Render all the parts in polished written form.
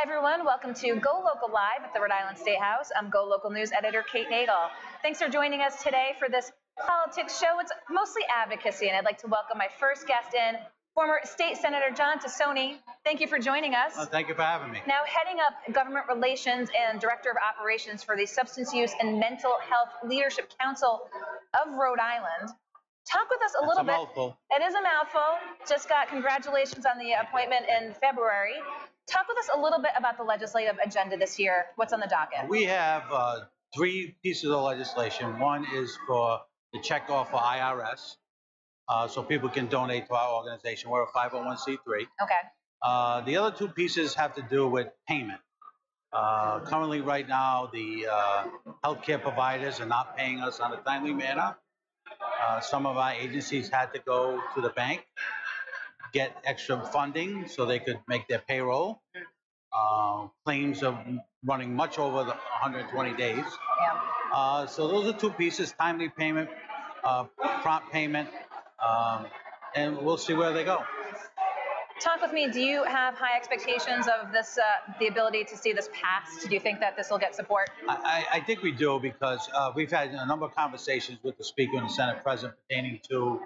Hi, everyone. Welcome to Go Local Live at the Rhode Island State House. I'm Go Local News editor Kate Nagel. Thanks for joining us today for this politics show. It's mostly advocacy, and I'd like to welcome my first guest in, former State Senator John Tassoni. Thank you for joining us. Thank you for having me. Now, heading up Government Relations and Director of Operations for the Substance Use and Mental Health Leadership Council of Rhode Island. Talk with us a little bit. Mouthful. It is a mouthful. Just got congratulations on the appointment in February. Talk with us a little bit about the legislative agenda this year. What's on the docket? We have three pieces of legislation. One is for the checkoff for IRS, so people can donate to our organization. We're a 501c3. Okay. The other two pieces have to do with payment. Currently, right now, the healthcare providers are not paying us on a timely manner. Some of our agencies had to go to the bank, get extra funding so they could make their payroll. Claims are running much over the 120 days. Yeah. So those are two pieces: timely payment, prompt payment, and we'll see where they go. Talk with me. Do you have high expectations of this, the ability to see this passed? Do you think that this will get support? I think we do, because we've had a number of conversations with the Speaker and the Senate President pertaining to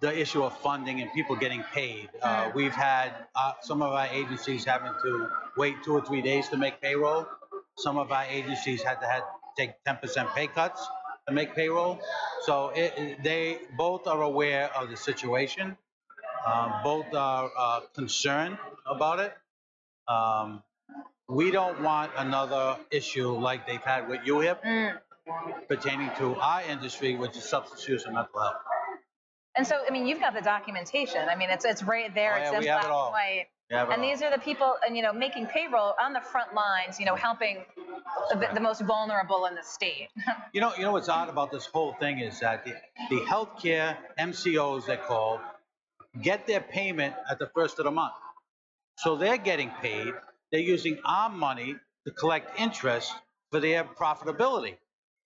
the issue of funding and people getting paid. We've had some of our agencies having to wait 2 or 3 days to make payroll. Some of our agencies had to take 10% pay cuts to make payroll. So they both are aware of the situation. Both are concerned about it. We don't want another issue like they've had with UHIP pertaining to our industry, which is substance use and mental health. And so, I mean, you've got the documentation. I mean, it's right there. Oh, yeah, it's in black and white. And these are the people, and making payroll on the front lines, helping the most vulnerable in the state. You know what's odd about this whole thing is that the healthcare MCOs, they're called, get their payment at the first of the month. So they're getting paid. They're using our money to collect interest for their profitability.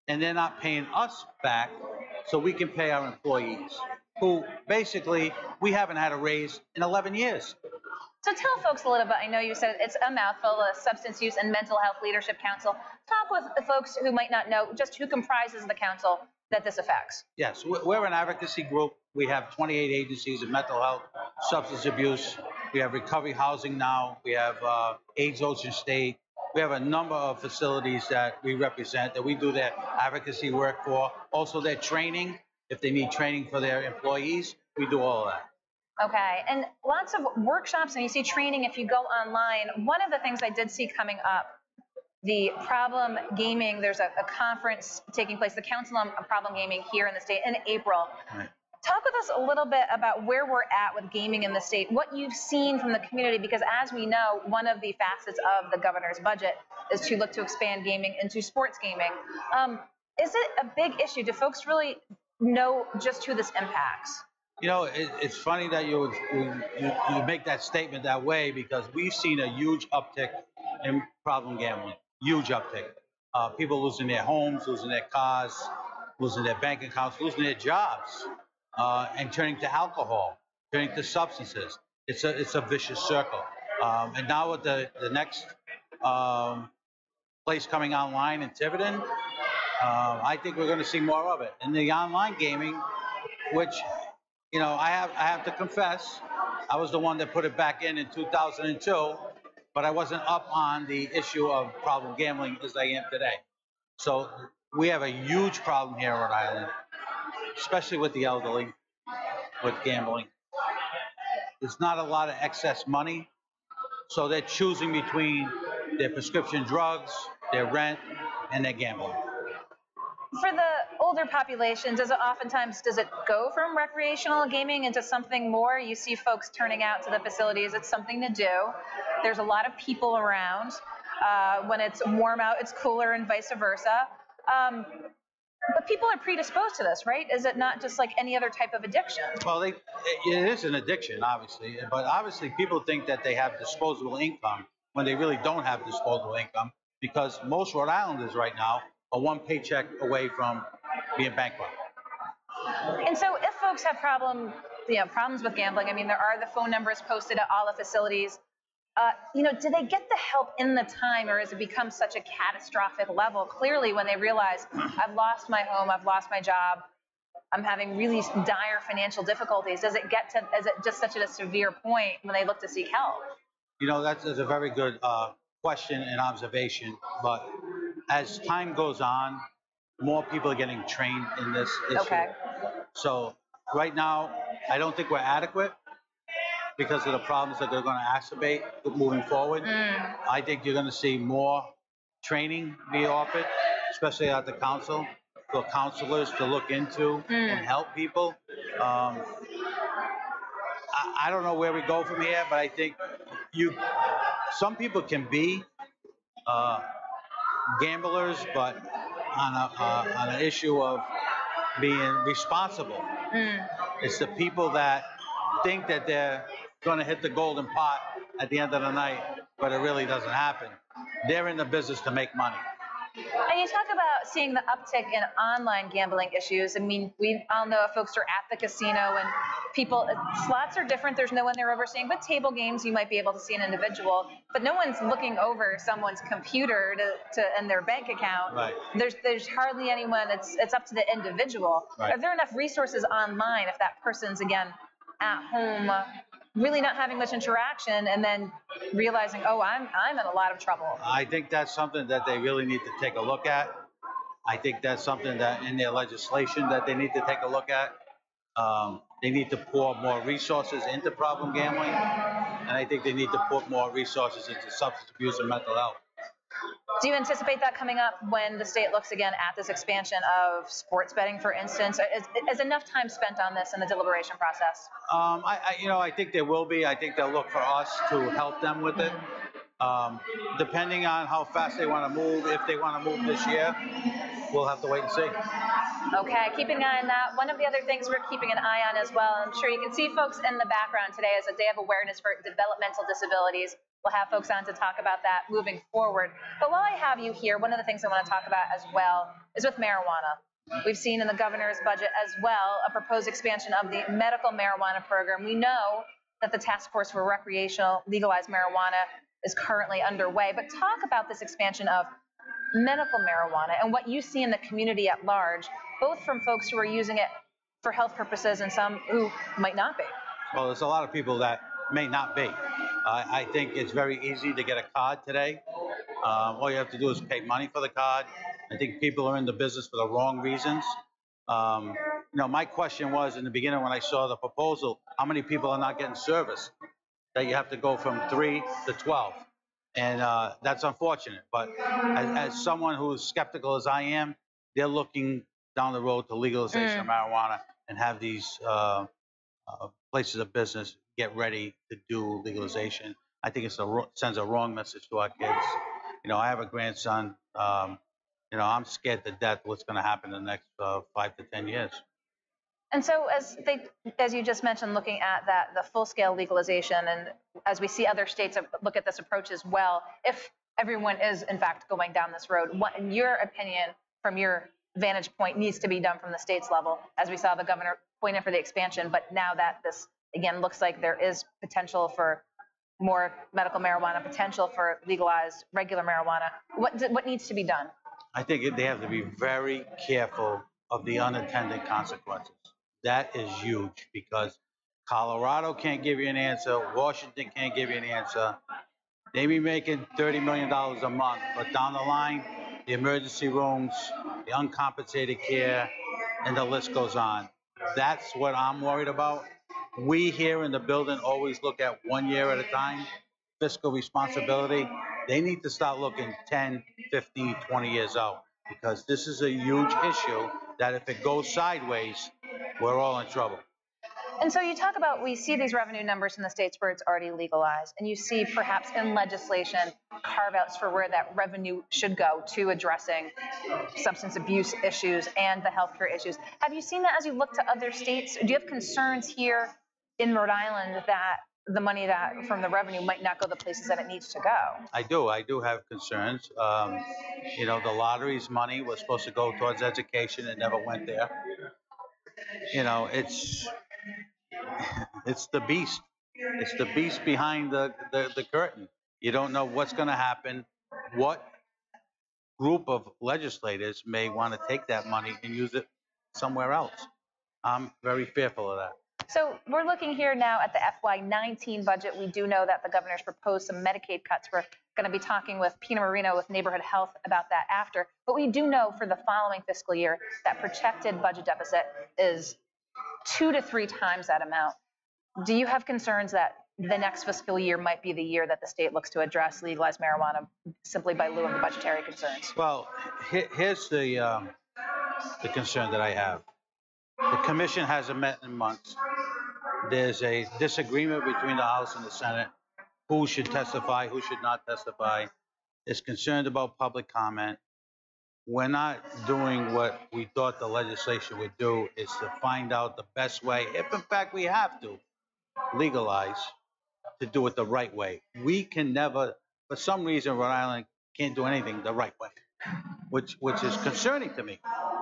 And they're not paying us back so we can pay our employees, who basically we haven't had a raise in 11 years. So tell folks a little bit. I know you said it's a mouthful, the Substance Use and Mental Health Leadership Council. Talk with the folks who might not know just who comprises the council that this affects. Yes, we're an advocacy group. We have 28 agencies in mental health, substance abuse. We have recovery housing now. We have AIDS Ocean State. We have a number of facilities that we represent, that we do their advocacy work for. Also their training, if they need training for their employees, we do all of that. Okay, and lots of workshops, and you see training if you go online. One of the things I did see coming up, the problem gaming, there's a conference taking place, the Council on Problem Gaming here in the state in April. Right. Talk with us a little bit about where we're at with gaming in the state, what you've seen from the community, because as we know, one of the facets of the governor's budget is to look to expand gaming into sports gaming. Is it a big issue? Do folks really know just who this impacts? It's funny that you make that statement that way, because we've seen a huge uptick in problem gambling. Huge uptick. People losing their homes, losing their cars, losing their bank accounts, losing their jobs, and turning to alcohol, turning to substances. It's a vicious circle. And now with the next place coming online in Tiverton, I think we're going to see more of it. And the online gaming, which I have to confess, I was the one that put it back in 2002, but I wasn't up on the issue of problem gambling as I am today. So we have a huge problem here in Rhode Island, especially with the elderly, with gambling. There's not a lot of excess money, so they're choosing between their prescription drugs, their rent, and their gambling. For the older population, does it go from recreational gaming into something more? You see folks turning out to the facilities. It's something to do. There's a lot of people around. When it's warm out, it's cooler, and vice versa. But people are predisposed to this, right? Is it not just like any other type of addiction? Well, it is an addiction, obviously. But obviously, people think that they have disposable income when they really don't have disposable income, because most Rhode Islanders right now are one paycheck away from being bankrupt. And so if folks have problems with gambling, I mean, there are the phone numbers posted at all the facilities. Do they get the help in the time, or has it become such a catastrophic level? Clearly, when they realize I've lost my home, I've lost my job, I'm having really dire financial difficulties. Is it just such a severe point when they look to seek help? That's a very good question and observation. But as time goes on, more people are getting trained in this issue. Okay. So right now, I don't think we're adequate because of the problems that they're going to exacerbate moving forward. I think you're going to see more training be offered, especially at the council, for counselors to look into and help people. I don't know where we go from here, but I think some people can be uh, gamblers, but on an issue of being responsible. It's the people that think that they're going to hit the golden pot at the end of the night, but it really doesn't happen. They're in the business to make money. And you talk about seeing the uptick in online gambling issues. I mean, we all know if folks are at the casino and slots are different. There's no one there overseeing, but table games, you might be able to see an individual, but no one's looking over someone's computer and their bank account. Right. There's hardly anyone. It's up to the individual. Right. Are there enough resources online if that person's, again, at home, really not having much interaction, and then realizing, oh, I'm in a lot of trouble? I think that's something that they really need to take a look at. I think that's something that in their legislation that they need to take a look at. They need to pour more resources into problem gambling, and I think they need to put more resources into substance abuse and mental health. Do you anticipate that coming up when the state looks again at this expansion of sports betting, for instance? Is enough time spent on this in the deliberation process? I think there will be. I think they'll look for us to help them with it. Depending on how fast they want to move, if they want to move this year, we'll have to wait and see. Okay, keeping an eye on that. One of the other things we're keeping an eye on as well, I'm sure you can see folks in the background today, is a day of awareness for developmental disabilities. We'll have folks on to talk about that moving forward. But while I have you here, one of the things I want to talk about as well is with marijuana. We've seen in the governor's budget as well a proposed expansion of the medical marijuana program. We know that the task force for recreational legalized marijuana is currently underway. But talk about this expansion of medical marijuana and what you see in the community at large, both from folks who are using it for health purposes and some who might not be. Well, there's a lot of people that may not be. I think it's very easy to get a card today. All you have to do is pay money for the card. I think people are in the business for the wrong reasons. My question was in the beginning when I saw the proposal, how many people are not getting service? That you have to go from 3 to 12. And that's unfortunate. But as someone who is skeptical as I am, they're looking down the road to legalization of marijuana and have these places of business get ready to do legalization. I think it sends a wrong message to our kids. I have a grandson. I'm scared to death what's going to happen in the next 5 to 10 years. And so as you just mentioned, looking at the full-scale legalization, and as we see other states look at this approach as well, if everyone is, in fact, going down this road, what, in your opinion, from your vantage point, needs to be done from the state's level, as we saw the governor point in for the expansion, but now that this, again, looks like there is potential for more medical marijuana, potential for legalized regular marijuana, what needs to be done? I think they have to be very careful of the unintended consequences. That is huge because Colorado can't give you an answer. Washington can't give you an answer. They be making $30 million a month, but down the line, the emergency rooms, the uncompensated care, and the list goes on. That's what I'm worried about. We here in the building always look at 1 year at a time, fiscal responsibility. They need to start looking 10, 15, 20 years out because this is a huge issue that if it goes sideways, we're all in trouble. And so you talk about, we see these revenue numbers in the states where it's already legalized, and you see perhaps in legislation carve-outs for where that revenue should go to addressing substance abuse issues and the healthcare issues. Have you seen that as you look to other states? Do you have concerns here in Rhode Island that the money that from the revenue might not go the places that it needs to go? I do have concerns. The lottery's money was supposed to go towards education. It never went there. It's the beast. It's the beast behind the curtain. You don't know what's going to happen, what group of legislators may want to take that money and use it somewhere else. I'm very fearful of that. So we're looking here now at the FY19 budget. We do know that the governor's proposed some Medicaid cuts. We're going to be talking with Peter Marino with Neighborhood Health about that after. But we do know for the following fiscal year that projected budget deficit is 2 to 3 times that amount. Do you have concerns that the next fiscal year might be the year that the state looks to address legalized marijuana simply by lieu of the budgetary concerns? Well, here's the concern that I have. The commission hasn't met in months. There's a disagreement between the House and the Senate. Who should testify, who should not testify. Is concerned about public comment. We're not doing what we thought the legislation would do, is to find out the best way, if in fact we have to legalize, to do it the right way. We can never, for some reason, Rhode Island can't do anything the right way, which is concerning to me.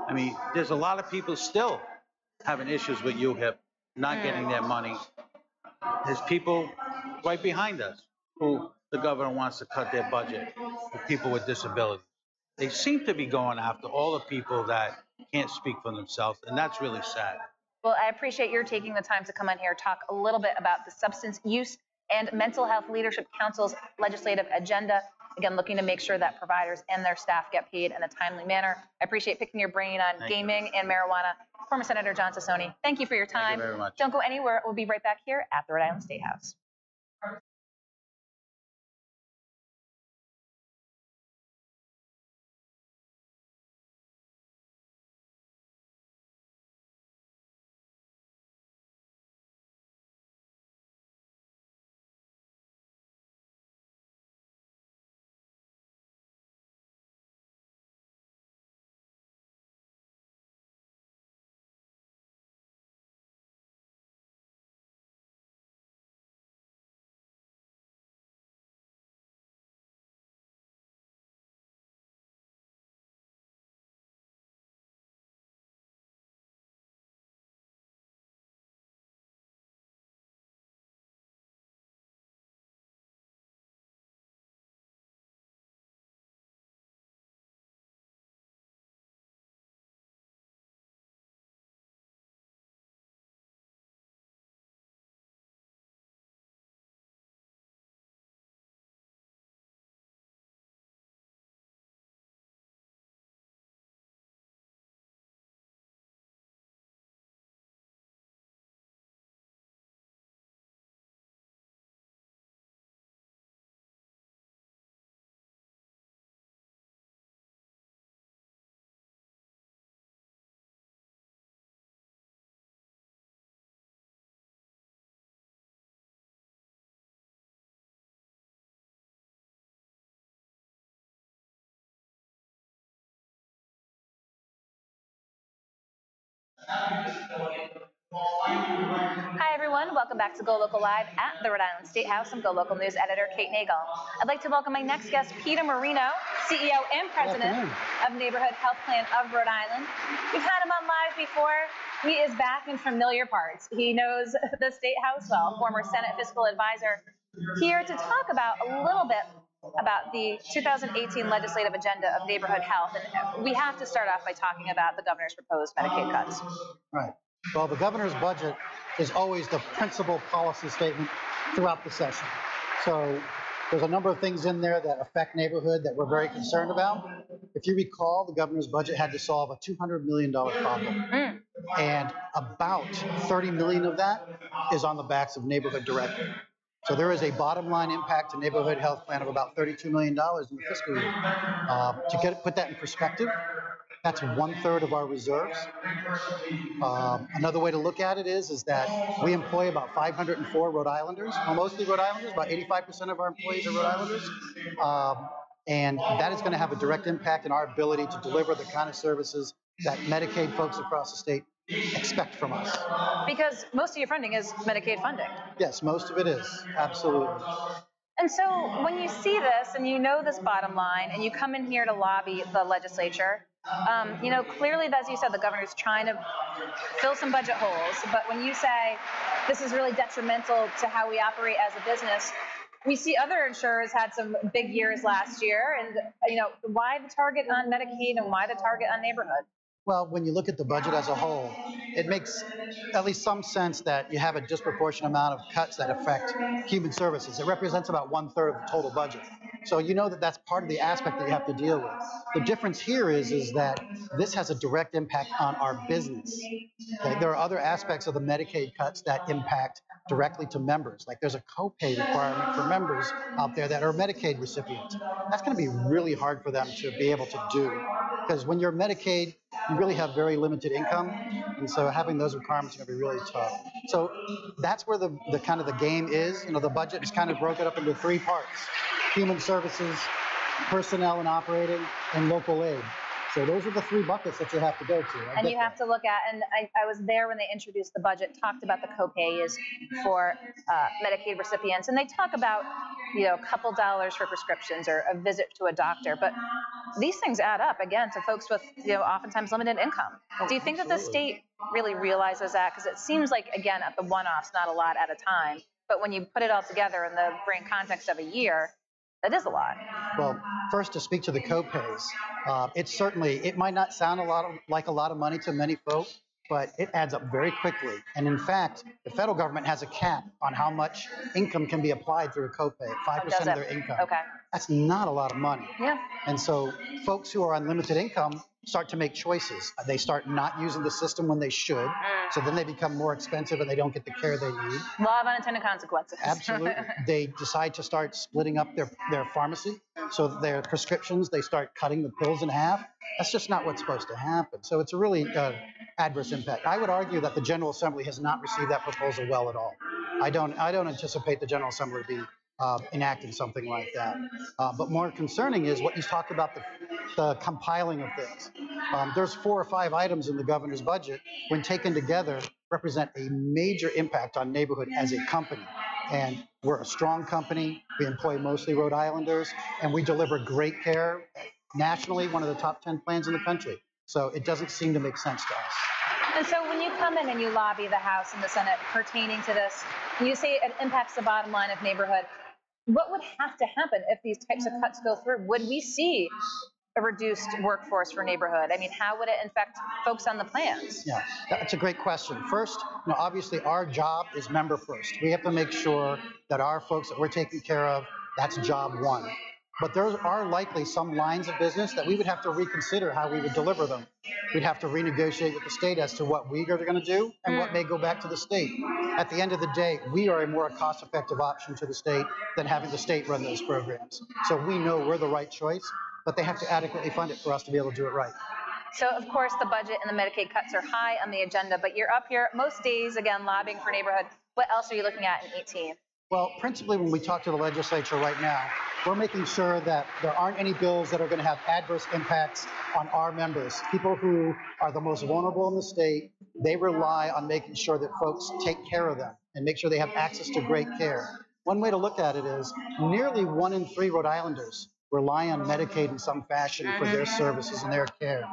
I mean, there's a lot of people still having issues with UHIP, not getting their money. There's people right behind us who the governor wants to cut their budget for people with disabilities. They seem to be going after all the people that can't speak for themselves, and that's really sad. Well, I appreciate your taking the time to come on here, talk a little bit about the Substance Use and Mental Health Leadership Council's legislative agenda. Again, looking to make sure that providers and their staff get paid in a timely manner. I appreciate picking your brain on gaming and marijuana. Former Senator John Sassoni, thank you for your time. Thank you very much. Don't go anywhere. We'll be right back here at the Rhode Island State House. Hi, everyone. Welcome back to GoLocal Live at the Rhode Island State House. I'm GoLocal News Editor Kate Nagel. I'd like to welcome my next guest, Peter Marino, CEO and President of Neighborhood Health Plan of Rhode Island. We've had him on live before. He is back in familiar parts. He knows the State House well, former Senate Fiscal Advisor, here to talk about a little bit about the 2018 legislative agenda of neighborhood health. And we have to start off by talking about the governor's proposed Medicaid cuts. Right. Well, the governor's budget is always the principal policy statement throughout the session. So there's a number of things in there that affect neighborhood that we're very concerned about. If you recall, the governor's budget had to solve a $200 million problem. And about 30 million of that is on the backs of neighborhood directly. So there is a bottom line impact to neighborhood health plan of about $32 million in the fiscal year. Put that in perspective, that's 1/3 of our reserves. Another way to look at it is that we employ about 504 Rhode Islanders, well, mostly Rhode Islanders. About 85% of our employees are Rhode Islanders. And that is going to have a direct impact on our ability to deliver the kind of services that Medicaid folks across the state expect from us. Because most of your funding is Medicaid funding. Yes, most of it is, absolutely. And so when you see this and you know this bottom line and you come in here to lobby the legislature, clearly, as you said, the governor's trying to fill some budget holes. But when you say this is really detrimental to how we operate as a business. We see other insurers had some big years last year, and why the target on Medicaid and why the target on neighborhood? Well, when you look at the budget as a whole, it makes at least some sense that you have a disproportionate amount of cuts that affect human services. It represents about 1/3 of the total budget. So you know that that's part of the aspect that you have to deal with. The difference here is that this has a direct impact on our business. Okay? There are other aspects of the Medicaid cuts that impact directly to members. Like there's a copay requirement for members out there that are Medicaid recipients. That's going to be really hard for them to be able to do, because when you're Medicaid, you really have very limited income, and so having those requirements are going to be really tough. So that's where the kind of the game is. The budget is kind of broken up into three parts: human services, personnel and operating, and local aid. So those are the three buckets that you have to go to. And you have to look at, and I was there when they introduced the budget, talked about the copays for Medicaid recipients, and they talk about, a couple dollars for prescriptions or a visit to a doctor, but these things add up, again, to folks with, oftentimes limited income. Do you think that the state really realizes that? Because it seems like, again, at the one-offs, not a lot at a time, but when you put it all together in the grand context of a year, that is a lot. Well, first, to speak to the copays, it might not sound like a lot of money to many folks, but it adds up very quickly. And in fact, the federal government has a cap on how much income can be applied through a copay, 5% of their income. Okay. That's not a lot of money. Yeah. And so folks who are on limited income start to make choices. They start not using the system when they should. So then they become more expensive and they don't get the care they need. Law of unintended consequences. Absolutely. They decide to start splitting up their pharmacy. So their prescriptions, they start cutting the pills in half. That's just not what's supposed to happen. So it's a really adverse impact. I would argue that the General Assembly has not received that proposal well at all. I don't anticipate the General Assembly to be enacting something like that. But more concerning is what you talked about, the compiling of things. There's 4 or 5 items in the governor's budget, when taken together, represent a major impact on neighborhood as a company. And we're a strong company. We employ mostly Rhode Islanders, and we deliver great care nationally, one of the top 10 plans in the country. So it doesn't seem to make sense to us. And so when you come in and you lobby the House and the Senate pertaining to this, you say it impacts the bottom line of neighborhood. What would have to happen if these types of cuts go through? Would we see a reduced workforce for neighborhood? I mean, how would it affect folks on the plans? Yeah, that's a great question. First, obviously our job is member first. We have to make sure that our folks that we're taking care of, that's job one. But there are likely some lines of business that we would have to reconsider how we would deliver them. We'd have to renegotiate with the state as to what we are going to do and what may go back to the state. At the end of the day, we are a more cost-effective option to the state than having the state run those programs. So we know we're the right choice, but they have to adequately fund it for us to be able to do it right. So, of course, the budget and the Medicaid cuts are high on the agenda, but you're up here most days, again, lobbying for neighborhood. What else are you looking at in 18? Well, principally, when we talk to the legislature right now, we're making sure that there aren't any bills that are going to have adverse impacts on our members. People who are the most vulnerable in the state, they rely on making sure that folks take care of them and make sure they have access to great care. One way to look at it is nearly 1 in 3 Rhode Islanders rely on Medicaid in some fashion for their services and their care.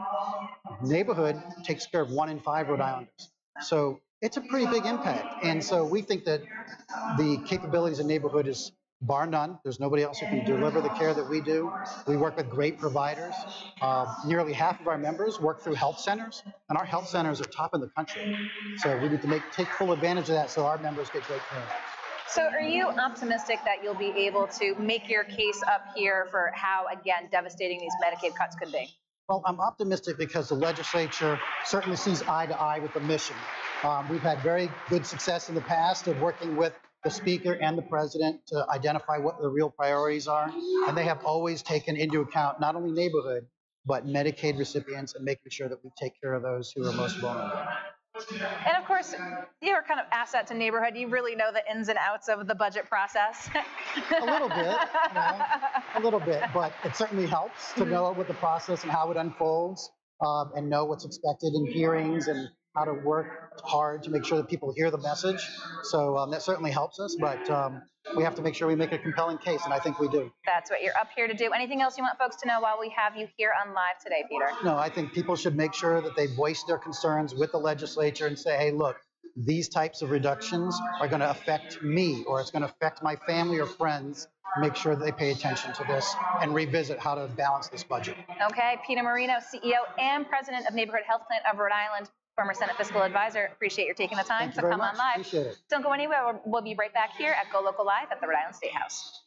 Neighborhood takes care of 1 in 5 Rhode Islanders. So it's a pretty big impact. And so we think that the capabilities of neighborhood is bar none. There's nobody else who can deliver the care that we do. We work with great providers. Nearly half of our members work through health centers, and our health centers are top in the country. So we need to take full advantage of that so our members get great care. So are you optimistic that you'll be able to make your case up here for how, again, devastating these Medicaid cuts could be? Well, I'm optimistic because the legislature certainly sees eye to eye with the mission. We've had very good success in the past of working with the Speaker and the President to identify what the real priorities are. And they have always taken into account not only neighborhood, but Medicaid recipients and making sure that we take care of those who are most vulnerable. And of course, you're kind of asset to neighborhood. You really know the ins and outs of the budget process. A little bit, a little bit, but it certainly helps to know what the process and how it unfolds, and know what's expected in hearings and how to work hard to make sure that people hear the message. So that certainly helps us, but we have to make sure we make a compelling case, and I think we do. That's what you're up here to do. Anything else you want folks to know while we have you here on live today, Peter? No, I think people should make sure that they voice their concerns with the legislature and say, hey, look, these types of reductions are going to affect me, or it's going to affect my family or friends, make sure they pay attention to this and revisit how to balance this budget. Okay, Peter Marino, CEO and President of Neighborhood Health Plan of Rhode Island, former Senate Fiscal Advisor. Appreciate your taking the time to come on live. Appreciate it. Don't go anywhere. We'll be right back here at Go Local Live at the Rhode Island State House.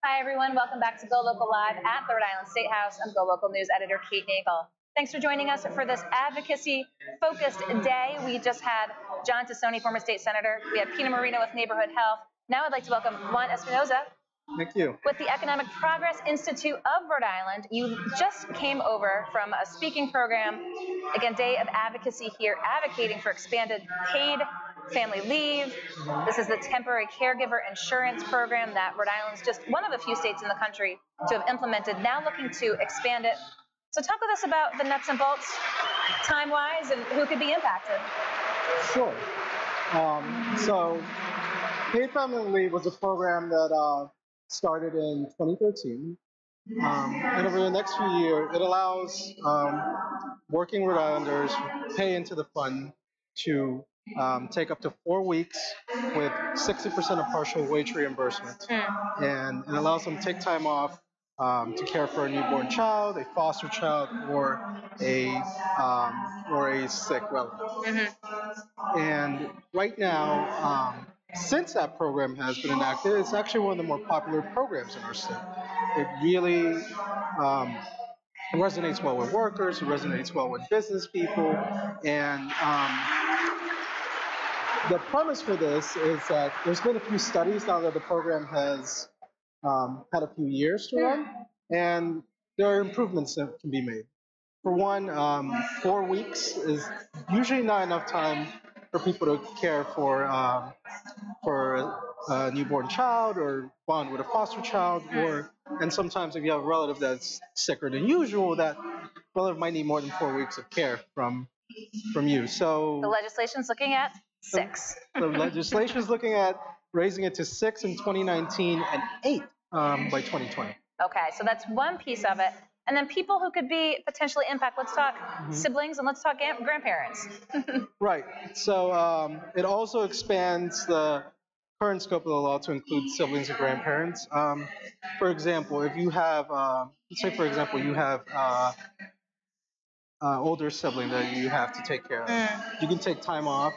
Hi, everyone. Welcome back to Go Local Live at the Rhode Island State House. I'm Go Local News Editor Kate Nagel. Thanks for joining us for this advocacy-focused day. We just had John Tassoni, former state senator. We had Pina Marino with Neighborhood Health. Now I'd like to welcome Juan Espinoza. Thank you. With the Economic Progress Institute of Rhode Island. You just came over from a speaking program, again, day of advocacy here, advocating for expanded paid family leave. This is the temporary caregiver insurance program that Rhode Island's just one of the few states in the country to have implemented, now looking to expand it. So talk with us about the nuts and bolts, time-wise, and who could be impacted. Sure. So paid family leave was a program that started in 2013. And over the next few years, it allows working Rhode Islanders pay into the fund to take up to 4 weeks with 60% of partial wage reimbursement. And it allows them to take time off to care for a newborn child, a foster child, or a sick relative. And right now, since that program has been enacted, it's actually one of the more popular programs in our state. It really resonates well with workers, it resonates well with business people, and the premise for this is that there's been a few studies now that the program has had a few years to run, and there are improvements that can be made. For one, 4 weeks is usually not enough time for people to care for a newborn child or bond with a foster child, and sometimes if you have a relative that's sicker than usual, that relative might need more than 4 weeks of care from you. So the legislation's looking at 6. The legislation is looking at raising it to 6 in 2019 and 8 by 2020. Okay, so that's one piece of it. And then people who could be potentially impacted. Let's talk siblings and let's talk grandparents. Right. So it also expands the current scope of the law to include siblings and grandparents. For example, if you have, let's say, for example, you have older sibling that you have to take care of. You can take time off.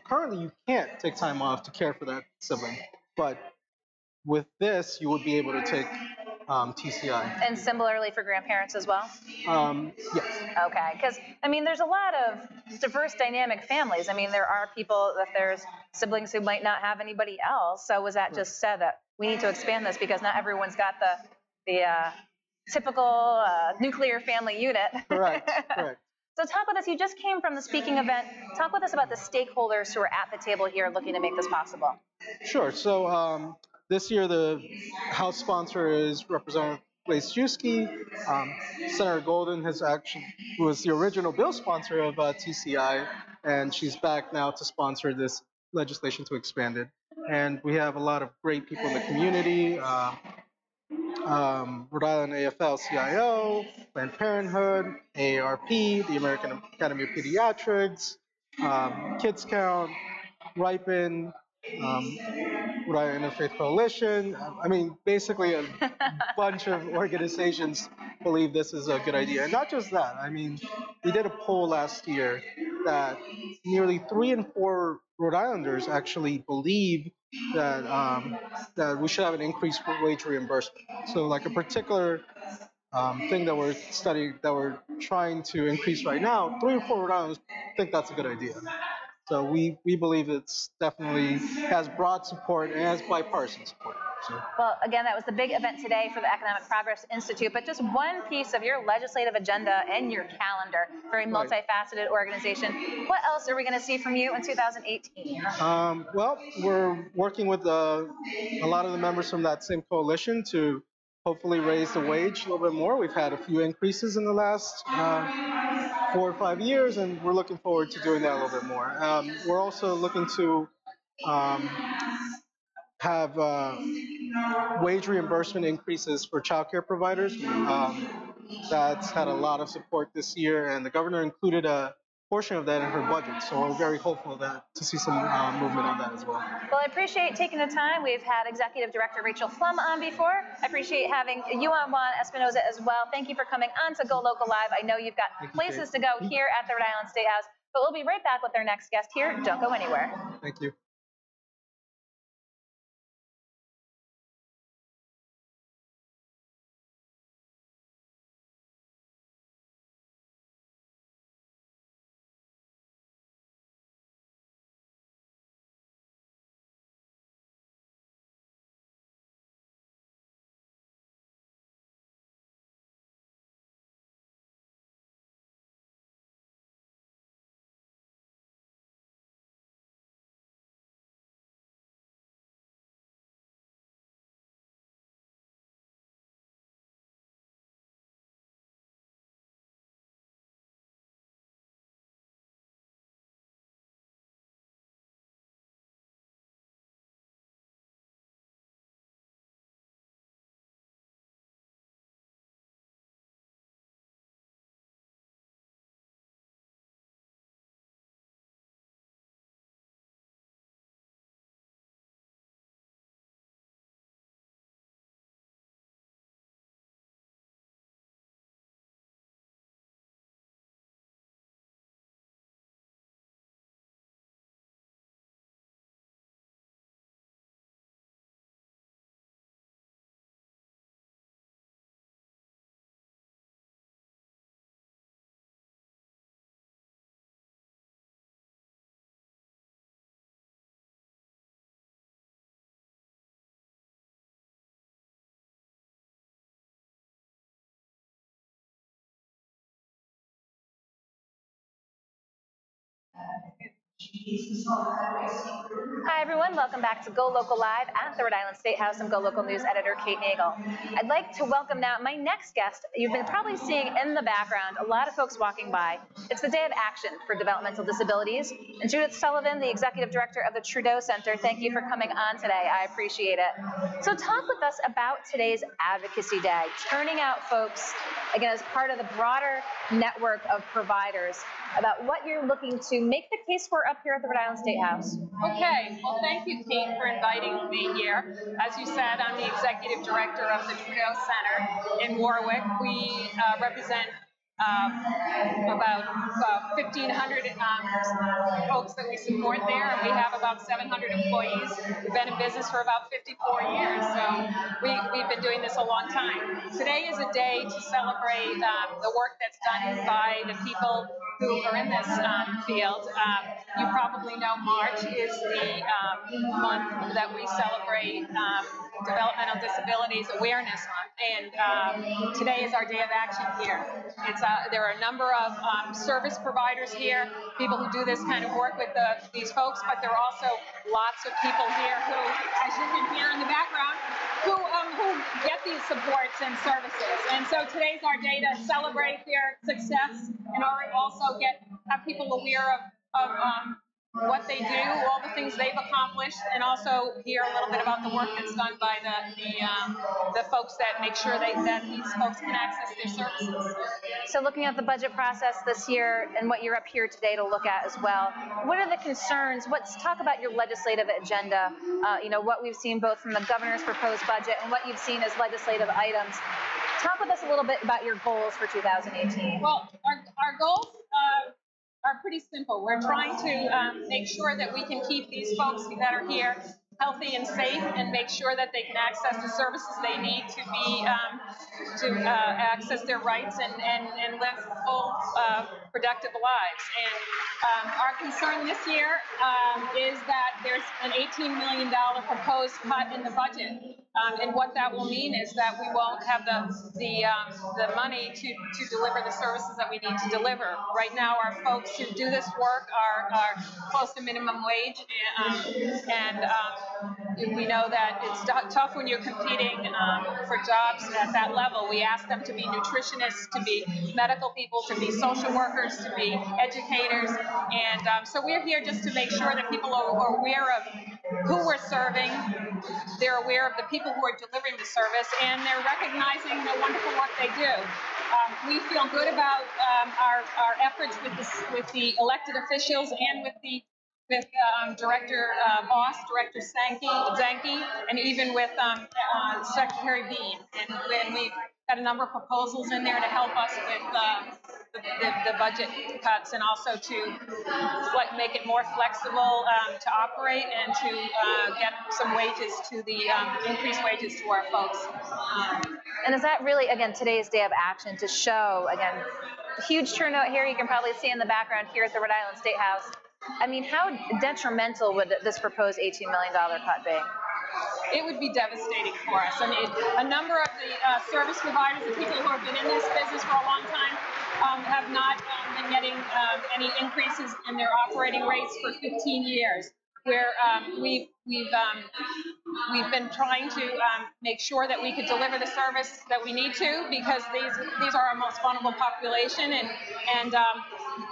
Currently, you can't take time off to care for that sibling, but with this, you would be able to take TCI. And similarly for grandparents as well? Yes. Okay, because I mean, there's a lot of diverse dynamic families. I mean, there are people, if there's siblings who might not have anybody else. So was that just said that we need to expand this because not everyone's got the typical nuclear family unit? Correct. So talk with us. You just came from the speaking event. Talk with us about the stakeholders who are at the table here looking to make this possible. Sure. So this year the House sponsor is Representative Blazejewski. Senator Golden was the original bill sponsor of TCI, and she's back now to sponsor this legislation to expand it. And we have a lot of great people in the community. Rhode Island AFL-CIO, Planned Parenthood, AARP, the American Academy of Pediatrics, Kids Count, Ripen, Rhode Island Interfaith Coalition. I mean, basically a bunch of organizations believe this is a good idea. And not just that. I mean, we did a poll last year that nearly 3 in 4 Rhode Islanders actually believe that we should have an increased wage reimbursement. So like a particular thing that we're studying, that we're trying to increase right now, 3 or 4 Rhode Islanders think that's a good idea. So we believe it's definitely has broad support and has bipartisan support. So. Well, again, that was the big event today for the Economic Progress Institute, but just one piece of your legislative agenda and your calendar, very multifaceted organization. What else are we going to see from you in 2018? Well, we're working with a lot of the members from that same coalition to hopefully raise the wage a little bit more. We've had a few increases in the last 4 or 5 years, and we're looking forward to doing that a little bit more. We're also looking to have wage reimbursement increases for childcare providers. That's had a lot of support this year, and the governor included a portion of that in her budget. So we're very hopeful to see some movement on that as well. Well, I appreciate taking the time. We've had Executive Director Rachel Flum on before. I appreciate having you on, Juan Espinoza, as well. Thank you for coming on to Go Local Live. I know you've got places to go here at the Rhode Island State House, but we'll be right back with our next guest here. Don't go anywhere. Thank you. Hi, everyone. Welcome back to Go Local Live at the Rhode Island State House. I'm Go Local News Editor Kate Nagel. I'd like to welcome now my next guest. You've been probably seeing in the background a lot of folks walking by. It's the Day of Action for Developmental Disabilities. And Judith Sullivan, the Executive Director of the Trudeau Center, thank you for coming on today. I appreciate it. So talk with us about today's Advocacy Day, turning out folks, again, as part of the broader network of providers, about what you're looking to make the case for up here at the Rhode Island State House. Okay, well, thank you, Kate, for inviting me here. As you said, I'm the Executive Director of the Trudeau Center in Warwick. We represent about 1,500 folks that we support there, and we have about 700 employees. We've been in business for about 54 years, so we've been doing this a long time. Today is a day to celebrate the work that's done by the people who are in this field. You probably know March is the month that we celebrate Developmental Disabilities Awareness Month, and today is our day of action here. There are a number of service providers here, people who do this kind of work with these folks, but there are also lots of people here who, as you can hear in the background, who get these supports and services. And so today's our day to celebrate their success and also have people aware of what they do, all the things they've accomplished, and also hear a little bit about the work that's done by the folks that make sure that these folks can access their services. So looking at the budget process this year and what you're up here today to look at as well, what are the concerns? Let's talk about your legislative agenda, what we've seen both from the governor's proposed budget and what you've seen as legislative items. Talk with us a little bit about your goals for 2018. Well, our goals are pretty simple. We're trying to make sure that we can keep these folks that are here healthy and safe, and make sure that they can access the services they need to access their rights and live full, productive lives. And our concern this year is that there's an $18 million proposed cut in the budget. And what that will mean is that we won't have the money to deliver the services that we need to deliver. Right now, our folks who do this work are close to minimum wage, and we know that it's tough when you're competing for jobs at that level. We ask them to be nutritionists, to be medical people, to be social workers, to be educators, and so we're here just to make sure that people are aware of who we're serving. They're aware of the people who are delivering the service, and they're recognizing the wonderful work they do. We feel good about our efforts with the elected officials and with Director Boss, Director Zanke, and even with Secretary Bean. And we've got a number of proposals in there to help us with the budget cuts, and also to make it more flexible to operate, and to get some wages to the increased wages to our folks. And is that really, again, today's day of action to show, again, the huge turnout here? You can probably see in the background here at the Rhode Island State House. I mean, how detrimental would this proposed $18 million cut be? It would be devastating for us. I mean, a number of the service providers, the people who have been in this business for a long time, have not been getting any increases in their operating rates for 15 years. Where we've been trying to make sure that we could deliver the service that we need to, because these are our most vulnerable population, and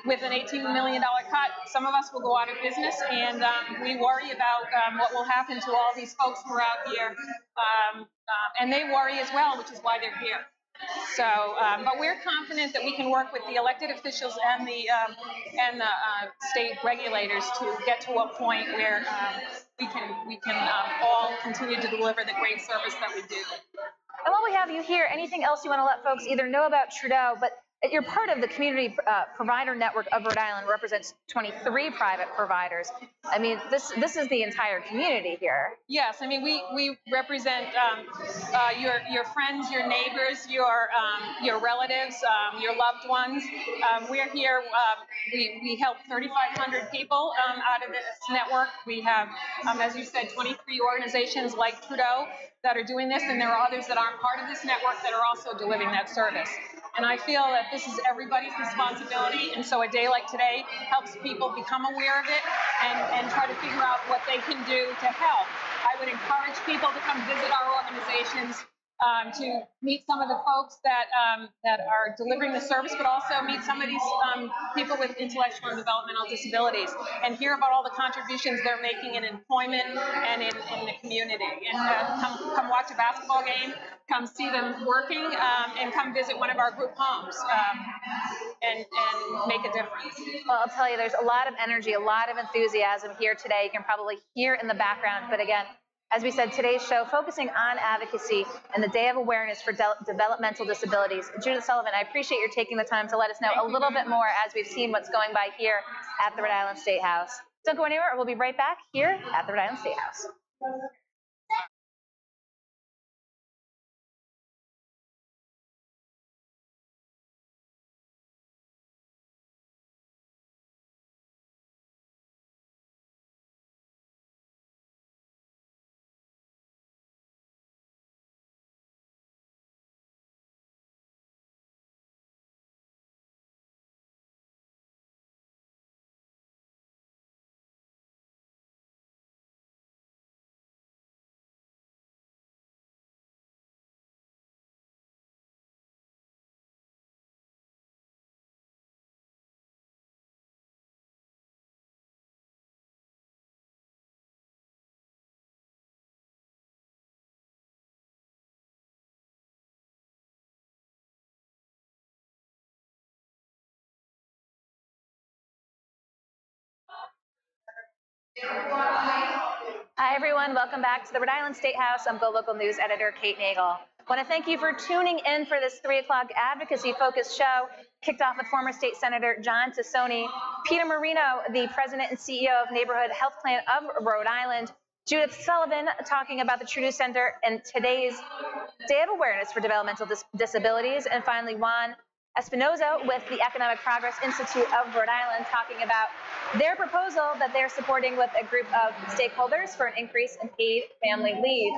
with an $18 million cut, some of us will go out of business, and we worry about what will happen to all these folks who are out here, and they worry as well, which is why they're here. So, but we're confident that we can work with the elected officials and the state regulators to get to a point where we can all continue to deliver the great service that we do. And while we have you here, anything else you want to let folks either know about Trudeau, but you're part of the community provider network of Rhode Island, represents 23 private providers. I mean, this is the entire community here. Yes, I mean, we represent your friends, your neighbors, your relatives, your loved ones. We're here. We help 3,500 people out of this network. We have, as you said, 23 organizations like Trudeau that are doing this, and there are others that aren't part of this network that are also delivering that service. And I feel that this is everybody's responsibility, and so a day like today helps people become aware of it and try to figure out what they can do to help. I would encourage people to come visit our organizations, to meet some of the folks that are delivering the service, but also meet some of these people with intellectual and developmental disabilities, and hear about all the contributions they're making in employment and in the community. And come watch a basketball game, come see them working, and come visit one of our group homes, and make a difference. Well, I'll tell you, there's a lot of energy, a lot of enthusiasm here today. You can probably hear in the background, but again, As we said, today's show focusing on advocacy and the Day of Awareness for Developmental Disabilities. Judith Sullivan, I appreciate your taking the time to let us know a little bit more as we've seen what's going by here at the Rhode Island State House. Don't go anywhere. We'll be right back here at the Rhode Island State House. Hi, everyone. Welcome back to the Rhode Island State House. I'm GoLocal News Editor Kate Nagel. I want to thank you for tuning in for this 3 o'clock advocacy-focused show, kicked off with former State Senator John Tassoni, Peter Marino, the President and CEO of Neighborhood Health Plan of Rhode Island, Judith Sullivan talking about the Trudeau Center and today's Day of Awareness for Developmental Disabilities, and finally Juan Espinoza with the Economic Progress Institute of Rhode Island talking about their proposal that they're supporting with a group of stakeholders for an increase in paid family leave.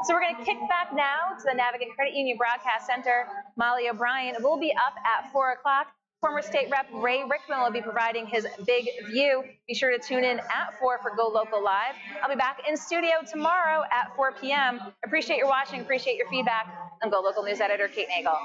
So we're going to kick back now to the Navigant Credit Union Broadcast Center. Molly O'Brien will be up at 4 o'clock. Former State Rep Ray Rickman will be providing his big view. Be sure to tune in at 4 for Go Local Live. I'll be back in studio tomorrow at 4 p.m. Appreciate your watching, appreciate your feedback. I'm Go Local News Editor Kate Nagel.